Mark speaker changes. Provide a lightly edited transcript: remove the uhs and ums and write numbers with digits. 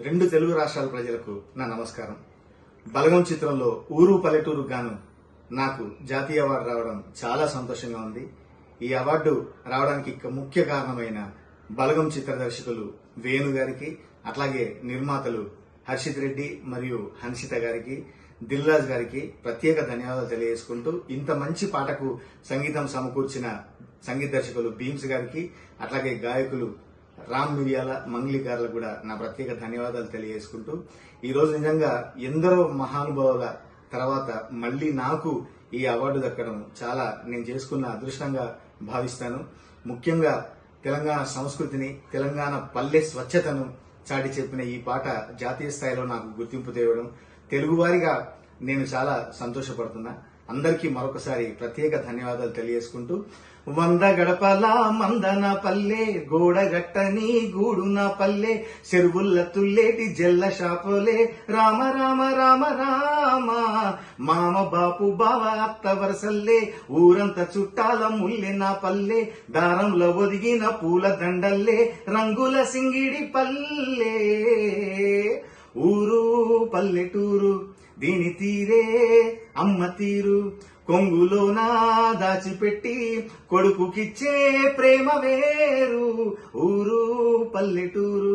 Speaker 1: రెండు తెలుగు రాష్ట్రాల ప్రజలకు నా నమస్కారం. బలగం చిత్రంలో ఊరు పల్లెటూరు గాను నాకు జాతీయ అవార్డు రావడం చాలా సంతోషంగా ఉంది. ఈ అవార్డు రావడానికి ముఖ్య కారణమైన బలగం చిత్ర దర్శకులు వేణు గారికి, అట్లాగే నిర్మాతలు హర్షిత్ రెడ్డి మరియు హన్షిత గారికి, దిల్రాజ్ గారికి ప్రత్యేక ధన్యవాదాలు తెలియజేసుకుంటూ, ఇంత మంచి పాటకు సంగీతం సమకూర్చిన సంగీత దర్శకులు భీమ్స్ గారికి, అట్లాగే గాయకులు రామ్ మిరియాల, మంగ్లీ గారులకు కూడా నా ప్రత్యేక ధన్యవాదాలు తెలియజేసుకుంటూ, ఈ రోజు నిజంగా ఎందరో మహానుభావుల తర్వాత మళ్లీ నాకు ఈ అవార్డు దక్కడం చాలా నేను చేసుకున్న అదృష్టంగా భావిస్తాను. ముఖ్యంగా తెలంగాణ సంస్కృతిని, తెలంగాణ పల్లె స్వచ్ఛతను చాటి చెప్పిన ఈ పాట జాతీయ స్థాయిలో నాకు గుర్తింపు తేవడం, తెలుగువారిగా నేను చాలా సంతోషపడుతున్నా. అందరికీ మరొకసారి ప్రత్యేక ధన్యవాదాలు తెలియజేసుకుంటూ, 100 గడపల మందన పల్లె, గోడగట్టని గూడున పల్లె, చెరువుల్ల తుల్లేటి జల్ల షాపులే, రామ రామ రామ రామ, మామ బాపు బావ అత్త వరసల్లే, ఊరంత చుట్టాల ముల్లె నా పల్లె, దారంలో ఒదిగిన పూల దండల్లే, రంగుల సింగిడి పల్లె. ఊరు పల్లెటూరు దీని తీరే అమ్మ తీరు, కొంగులోనా దాచిపెట్టి కొడుకుకిచ్చే ప్రేమ వేరు. ఊరు పల్లెటూరు.